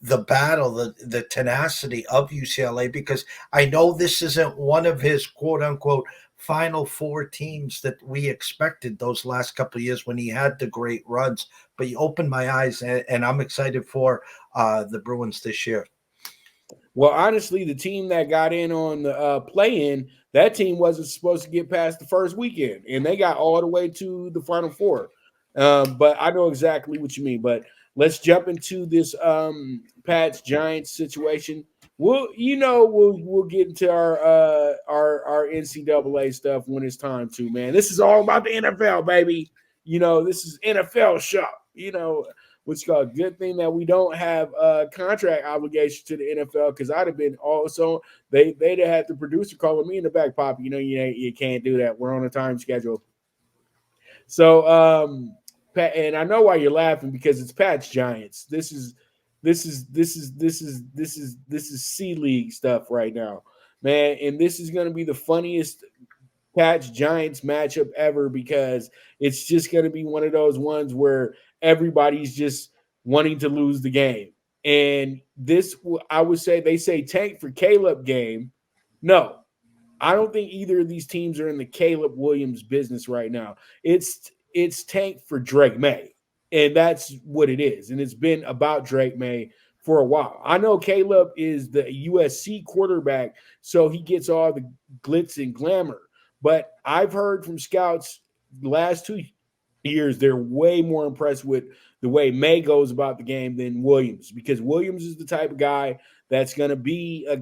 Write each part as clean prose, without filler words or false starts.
the battle, the tenacity of UCLA, because I know this isn't one of his quote unquote Final Four teams that we expected those last couple of years when he had the great runs. But you opened my eyes, and I'm excited for the Bruins this year. Well, honestly, the team that got in on the play-in, that team wasn't supposed to get past the first weekend, and they got all the way to the Final Four. But I know exactly what you mean. But let's jump into this Pats Giants situation. We'll get into our NCAA stuff when it's time to, man. This is all about the NFL, baby. This is NFL show. Which is a good thing that we don't have a contract obligation to the NFL, because I'd have been also they'd have had the producer calling me in the back pocket. You can't do that. We're on a time schedule. So Pat, and I know why you're laughing, because it's Pat's Giants. This is C League stuff right now, man. And this is going to be the funniest Pats Giants matchup ever, because it's just going to be one of those ones where everybody's just wanting to lose the game. And this, I would say, they say tank for Caleb game. No, I don't think either of these teams are in the Caleb Williams business right now. It's tank for Drake May, and that's what it is. And it's been about Drake May for a while. I know Caleb is the USC quarterback, so he gets all the glitz and glamour. But I've heard from scouts the last 2 years, they're way more impressed with the way May goes about the game than Williams, because Williams is the type of guy that's going to be a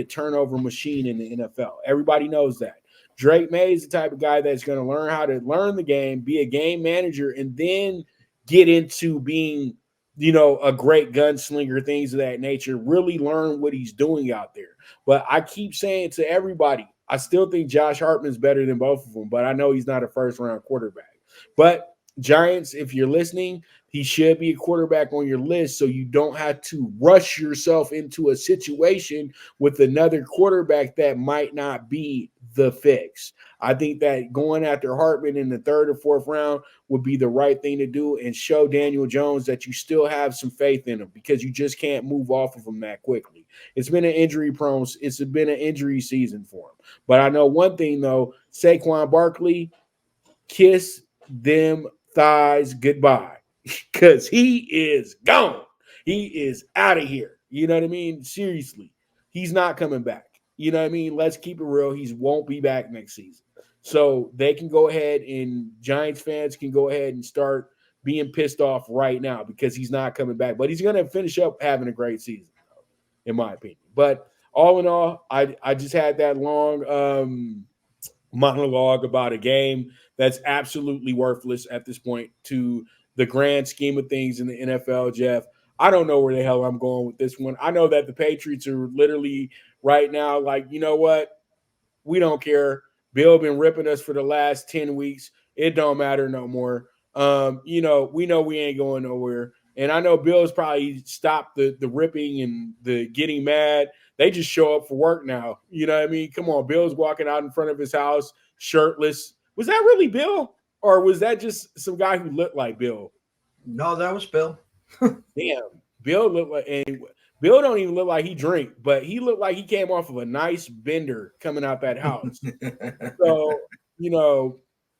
turnover machine in the NFL. Everybody knows that. Drake May is the type of guy that's going to learn how to learn the game, be a game manager, and then get into being, a great gunslinger, things of that nature, really learn what he's doing out there. But I keep saying to everybody, I still think Josh Hartman's better than both of them, but I know he's not a first-round quarterback. But Giants, if you're listening, he should be a quarterback on your list, so you don't have to rush yourself into a situation with another quarterback that might not be the fix. I think that going after Hartman in the third or fourth round would be the right thing to do, and show Daniel Jones that you still have some faith in him, because you just can't move off of him that quickly. It's been an injury season for him. But I know one thing, though, Saquon Barkley, kiss them thighs goodbye, because he is gone. He is out of here. You know what I mean? Seriously, he's not coming back. You know what I mean? Let's keep it real. He won't be back next season. So they can go ahead, and Giants fans can go ahead and start being pissed off right now, because he's not coming back. But he's going to finish up having a great season, in my opinion. But all in all, I just had that long monologue about a game that's absolutely worthless at this point to the grand scheme of things in the NFL, Jeff. I don't know where the hell I'm going with this one. I know that the Patriots are literally right now like, you know what? We don't care. Bill been ripping us for the last 10 weeks. It don't matter no more. We know we ain't going nowhere. And I know Bill's probably stopped the ripping and the getting mad. They just show up for work now. You know what I mean? Come on, Bill's walking out in front of his house shirtless. Was that really Bill? Or was that just some guy who looked like Bill? No, that was Bill. Damn. Bill looked like, and Bill don't even look like he drink, but he looked like he came off of a nice bender coming out that house. So,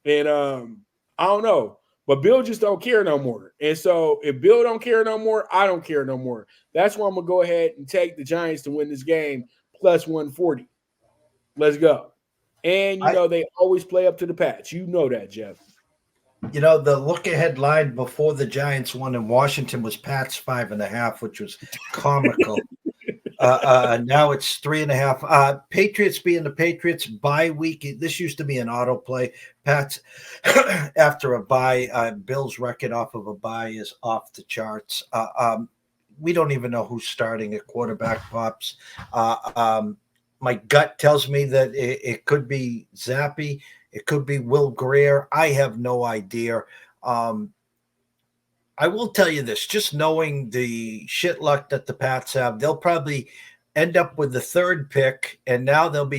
and I don't know. But Bill just don't care no more. And so if Bill don't care no more, I don't care no more. That's why I'm going to go ahead and take the Giants to win this game plus 140. Let's go. And, they always play up to the Pats. You know that, Jeff. The look-ahead line before the Giants won in Washington was Pats 5.5, which was comical. Now it's 3.5. Patriots being the Patriots, bye week. This used to be an autoplay. Pats after a bye. Bill's record off of a bye is off the charts. We don't even know who's starting at quarterback, Pops. My gut tells me that it could be Zappe. It could be Will Greer. I have no idea. I will tell you this, just knowing the shit luck that the Pats have, they'll probably end up with the third pick, and now they'll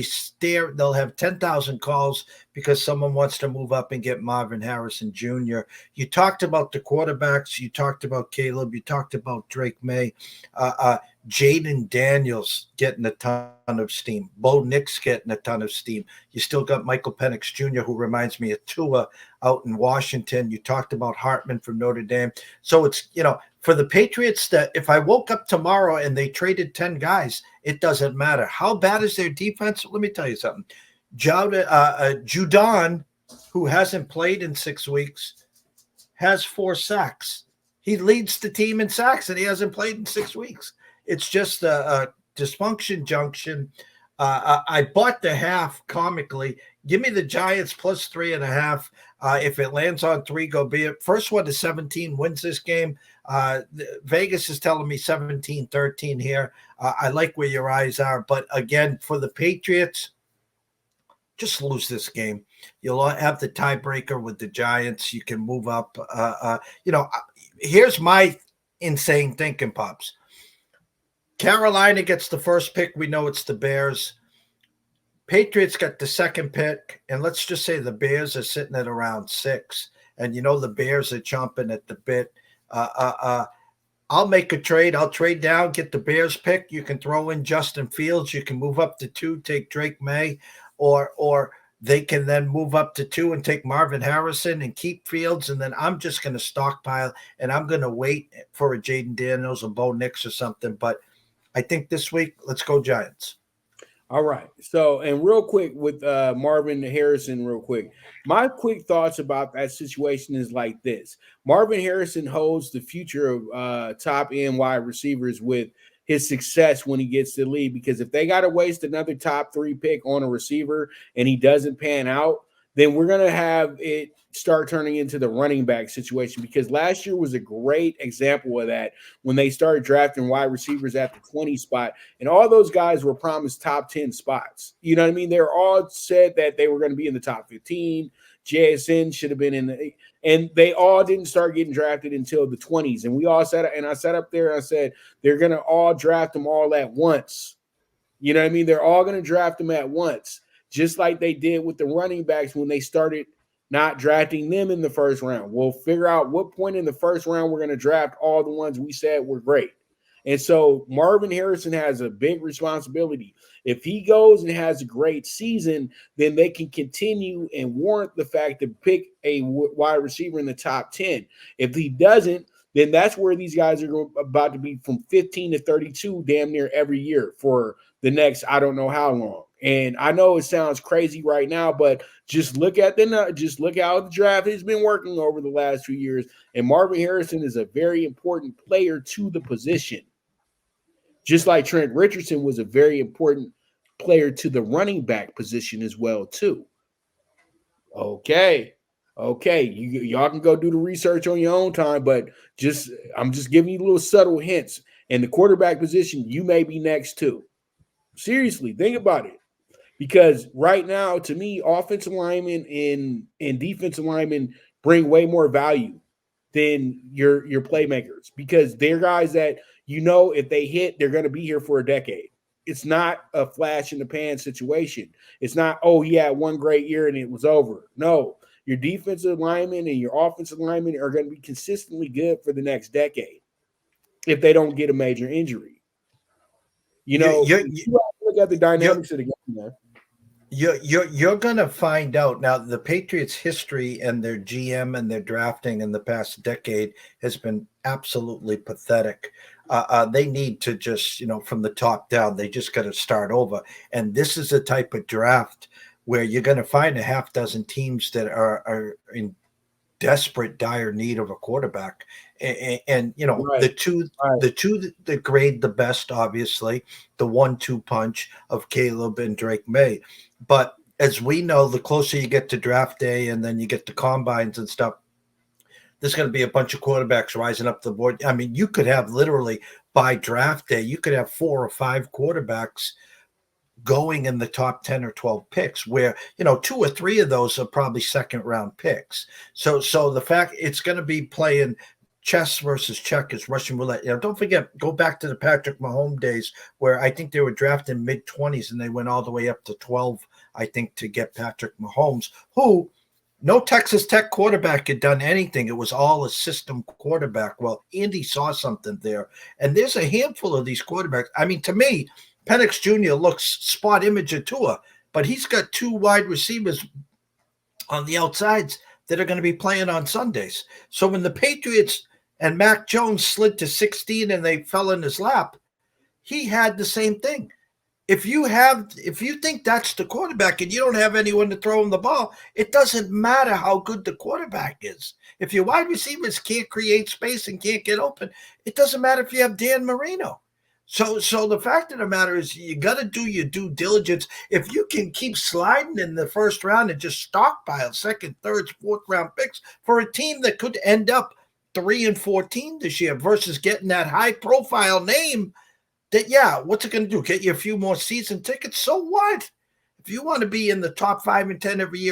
have 10,000 calls because someone wants to move up and get Marvin Harrison Jr. You talked about the quarterbacks, you talked about Caleb, you talked about Drake May, Jaden Daniels getting a ton of steam, Bo Nix getting a ton of steam. You still got Michael Penix Jr., who reminds me of Tua out in Washington. You talked about Hartman from Notre Dame. So it's, for the Patriots, that if I woke up tomorrow and they traded 10 guys, it doesn't matter. How bad is their defense? Let me tell you something. Judon, who hasn't played in 6 weeks, has 4 sacks. He leads the team in sacks, and he hasn't played in 6 weeks. It's just a dysfunction junction. I bought the half comically. Give me the Giants plus 3.5. If it lands on 3, go be it. First one to 17 wins this game. Vegas is telling me 17-13 here. I like where your eyes are. But again, for the Patriots, just lose this game. You'll have the tiebreaker with the Giants. You can move up. Here's my insane thinking, Pops. Carolina gets the first pick. We know it's the Bears. Patriots got the second pick. And let's just say the Bears are sitting at around 6. And the Bears are chomping at the bit. I'll make a trade. I'll trade down, get the Bears pick. You can throw in Justin Fields. You can move up to 2, take Drake May. Or they can then move up to 2 and take Marvin Harrison and keep Fields. And then I'm just going to stockpile, and I'm going to wait for a Jaden Daniels or Bo Nix or something. But I think this week, let's go Giants. All right. So, and real quick with Marvin Harrison, real quick, my quick thoughts about that situation is like this. Marvin Harrison holds the future of top end wide receivers with his success when he gets to the league, because if they got to waste another top 3 pick on a receiver and he doesn't pan out, then we're going to have it start turning into the running back situation, because last year was a great example of that when they started drafting wide receivers at the 20 spot, and all those guys were promised top 10 spots. You know what I mean? They were all said that they were going to be in the top 15. JSN should have been in the, and they all didn't start getting drafted until the 20s. And we all said, and I sat up there and I said, they're going to all draft them all at once. You know what I mean? They're all going to draft them at once, just like they did with the running backs when they started not drafting them in the first round. We'll figure out what point in the first round we're going to draft all the ones we said were great. And so Marvin Harrison has a big responsibility. If he goes and has a great season, then they can continue and warrant the fact to pick a wide receiver in the top 10. If he doesn't, then that's where these guys are about to be from 15 to 32 damn near every year for the next I don't know how long. And I know it sounds crazy right now, but just look at how the draft has been working over the last few years. And Marvin Harrison is a very important player to the position. Just like Trent Richardson was a very important player to the running back position as well, too. Okay. Y'all can go do the research on your own time, but I'm just giving you little subtle hints. And the quarterback position, you may be next too. Seriously, think about it. Because right now, to me, offensive linemen and defensive linemen bring way more value than your playmakers, because they're guys that, if they hit, they're going to be here for a decade. It's not a flash in the pan situation. It's not, oh, he had one great year and it was over. No, your defensive linemen and your offensive linemen are going to be consistently good for the next decade if they don't get a major injury. You look at the dynamics of the game there. You're going to find out. Now, the Patriots' history and their GM and their drafting in the past decade has been absolutely pathetic. They need to just, from the top down, they just got to start over. And this is a type of draft where you're going to find a half dozen teams that are in desperate, dire need of a quarterback. And right. the two that grade the best, obviously, the 1-2 punch of Caleb and Drake May. But as we know, the closer you get to draft day and then you get to combines and stuff, there's going to be a bunch of quarterbacks rising up the board. I mean, you could have literally by draft day, you could have 4 or 5 quarterbacks going in the top 10 or 12 picks, where 2 or 3 of those are probably second round picks. So the fact it's going to be playing chess versus checkers, Russian roulette. Don't forget, go back to the Patrick Mahomes days where I think they were drafted mid-20s and they went all the way up to 12, I think, to get Patrick Mahomes, who no Texas Tech quarterback had done anything. It was all a system quarterback. Well, Andy saw something there. And there's a handful of these quarterbacks. I mean, to me, Penix Jr. looks spot image of Tua, but he's got 2 wide receivers on the outsides that are going to be playing on Sundays. So when the Patriots and Mac Jones slid to 16 and they fell in his lap, he had the same thing. If you think that's the quarterback and you don't have anyone to throw him the ball, it doesn't matter how good the quarterback is. If your wide receivers can't create space and can't get open, it doesn't matter if you have Dan Marino. So the fact of the matter is you got to do your due diligence. If you can keep sliding in the first round and just stockpile second, third, fourth round picks for a team that could end up 3-14 this year versus getting that high profile name that, what's it going to do? Get you a few more season tickets? So what? If you want to be in the top 5 and 10 every year,